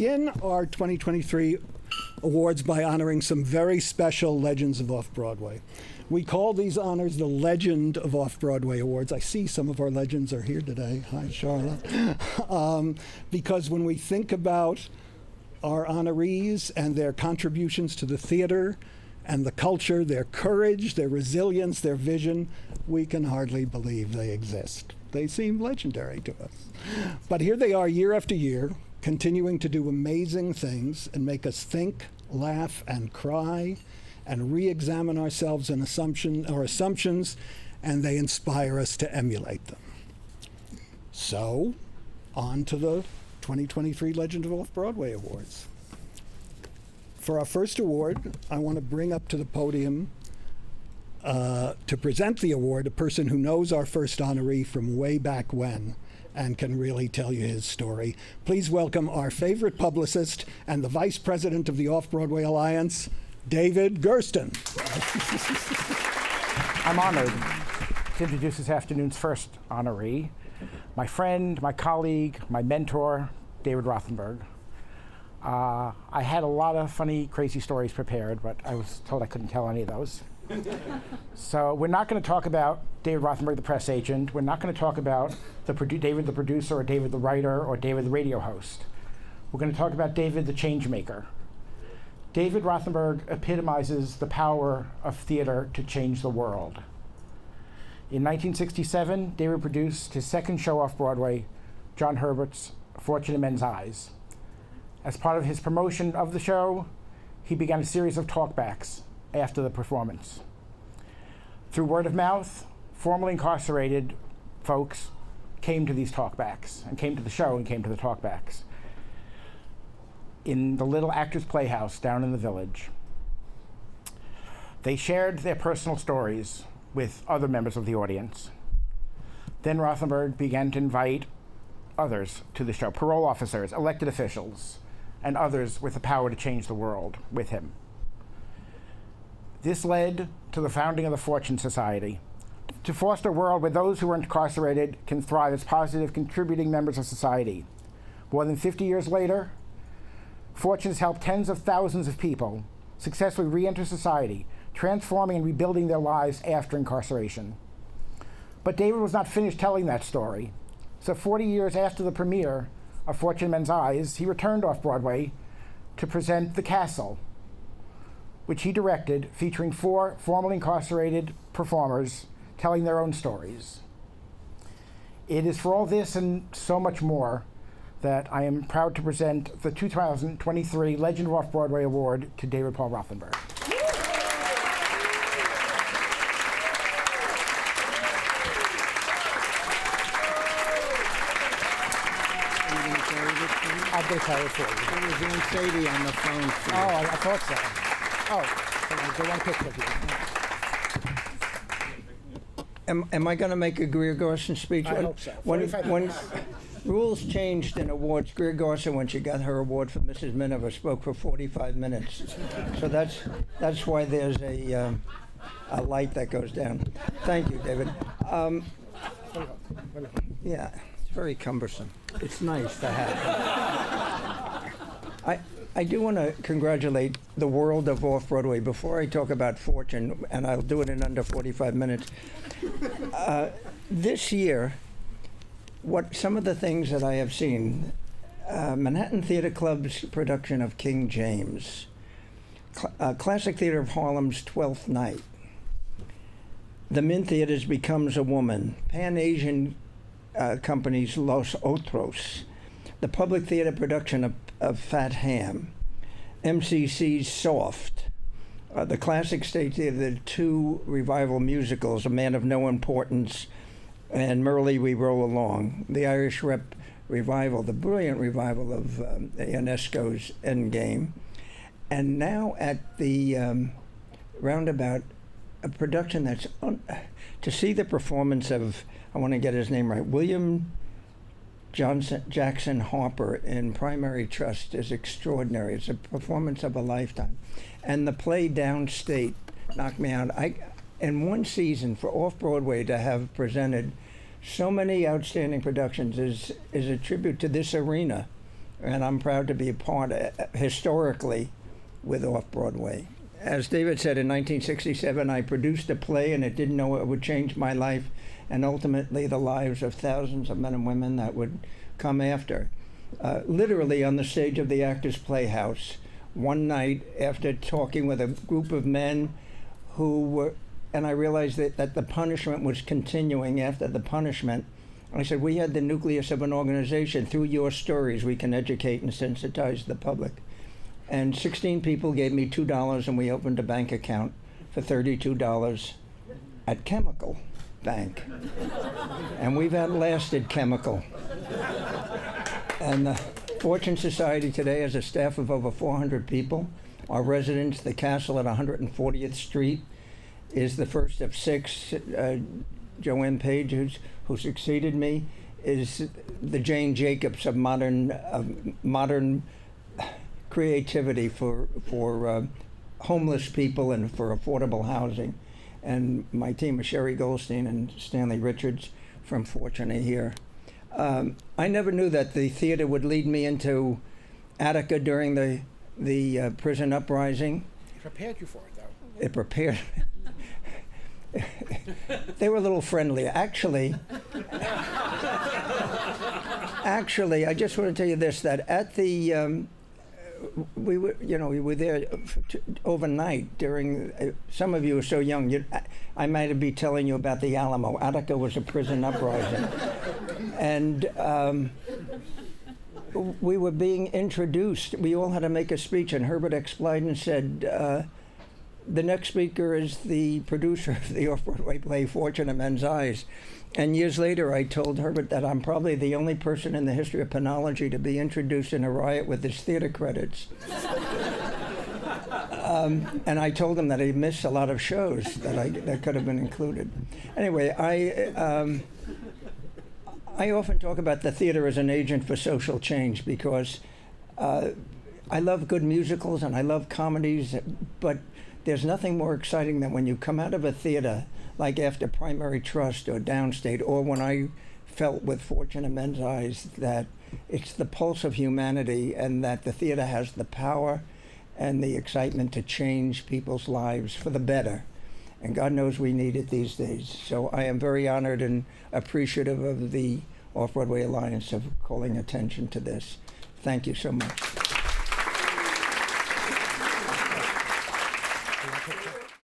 Begin our 2023 awards by honoring some very special legends of Off-Broadway. We call these honors the Legend of Off-Broadway Awards. I see some of our legends are here today. Hi, Charlotte. Because when we think about our honorees and their contributions to the theater and the culture, their courage, their resilience, their vision, we can hardly believe they exist. They seem legendary to us. But here they are year after year, continuing to do amazing things and make us think, laugh, and cry, and re-examine ourselves and our assumptions, and they inspire us to emulate them. So, on to the 2023 Legend of Off-Broadway Awards. For our first award, I want to bring up to the podium to present the award a person who knows our first honoree from way back when and can really tell you his story. Please welcome our favorite publicist and the Vice President of the Off Broadway Alliance, David Gersten. I'm honored to introduce this afternoon's first honoree, my friend, my colleague, my mentor, David Rothenberg. I had a lot of funny, crazy stories prepared, but I was told I couldn't tell any of those. So we're not going to talk about David Rothenberg, the press agent. We're not going to talk about David the producer, or David the writer, or David the radio host. We're going to talk about David the change maker. David Rothenberg epitomizes the power of theater to change the world. In 1967, David produced his second show off Broadway, John Herbert's Fortune in Men's Eyes. As part of his promotion of the show, he began a series of talkbacks after the performance. Through word of mouth, formerly incarcerated folks came to these talkbacks, and came to the show and came to the talkbacks in the little Actors Playhouse down in the village. They shared their personal stories with other members of the audience. Then Rothenberg began to invite others to the show, parole officers, elected officials, and others with the power to change the world with him. This led to the founding of the Fortune Society, to foster a world where those who are incarcerated can thrive as positive, contributing members of society. More than 50 years later, Fortune has helped tens of thousands of people successfully re-enter society, transforming and rebuilding their lives after incarceration. But David was not finished telling that story. So 40 years after the premiere of Fortune in Men's Eyes, he returned off Broadway to present The Castle, which he directed, featuring 4 formerly incarcerated performers telling their own stories. It is for all this and so much more that I am proud to present the 2023 Legend of Off-Broadway Award to David Paul Rothenberg. I'll get it for you. There was Aunt Sadie on the phone too. Oh, I thought so. Oh, so one picture of you. Am I going to make a Greer Garson speech? I hope so. When rules changed in awards, Greer Garson, when she got her award for Mrs. Miniver, spoke for 45 minutes. So that's why there's a light that goes down. Thank you, David. Yeah, it's very cumbersome. It's nice to have. I do want to congratulate the world of Off-Broadway. Before I talk about Fortune, and I'll do it in under 45 minutes, this year, some of the things that I have seen, Manhattan Theatre Club's production of King James, Classic Theatre of Harlem's Twelfth Night, the Mint Theater's Becomes a Woman, Pan-Asian Company's Los Otros, the Public Theater production of Fat Ham, MCC's Soft, the Classic State Theater, the 2 revival musicals, A Man of No Importance and Merrily We Roll Along, the Irish Rep revival, the brilliant revival of Ionesco's Endgame, and now at the Roundabout, a production that's to see the performance of, I want to get his name right, William Jackson Harper in Primary Trust is extraordinary. It's a performance of a lifetime. And the play Downstate knocked me out. In one season for Off-Broadway to have presented so many outstanding productions is a tribute to this arena and I'm proud to be a part, historically, with Off-Broadway. As David said, in 1967, I produced a play, and it didn't know it would change my life, and ultimately the lives of thousands of men and women that would come after. Literally on the stage of the Actors Playhouse, one night after talking with a group of men who were, and I realized that the punishment was continuing after the punishment. I said, we had the nucleus of an organization. Through your stories, we can educate and sensitize the public. And 16 people gave me $2, and we opened a bank account for $32 at Chemical Bank. And we've outlasted Chemical. And the Fortune Society today has a staff of over 400 people. Our residence, the Castle at 140th Street, is the first of 6. Joanne Page, who succeeded me, is the Jane Jacobs of modern creativity for homeless people and for affordable housing. And my team is Sherry Goldstein and Stanley Richards from Fortune are here. I never knew that the theater would lead me into Attica during the prison uprising. It prepared you for it, though. It prepared. They were a little friendly. Actually, I just want to tell you this: that at the we were there overnight during. Some of you are so young. I might be telling you about the Alamo. Attica was a prison uprising, and we were being introduced. We all had to make a speech, and Herbert X. Blyden said. The next speaker is the producer of the off-Broadway play Fortune of Men's Eyes. And years later, I told Herbert that I'm probably the only person in the history of penology to be introduced in a riot with his theater credits. And I told him that I missed a lot of shows that could have been included. Anyway, I often talk about the theater as an agent for social change because I love good musicals and I love comedies, but there's nothing more exciting than when you come out of a theater, like after Primary Trust or Downstate, or when I felt with Fortune of Men's Eyes, that it's the pulse of humanity and that the theater has the power and the excitement to change people's lives for the better. And God knows we need it these days. So I am very honored and appreciative of the Off Broadway Alliance of calling attention to this. Thank you so much.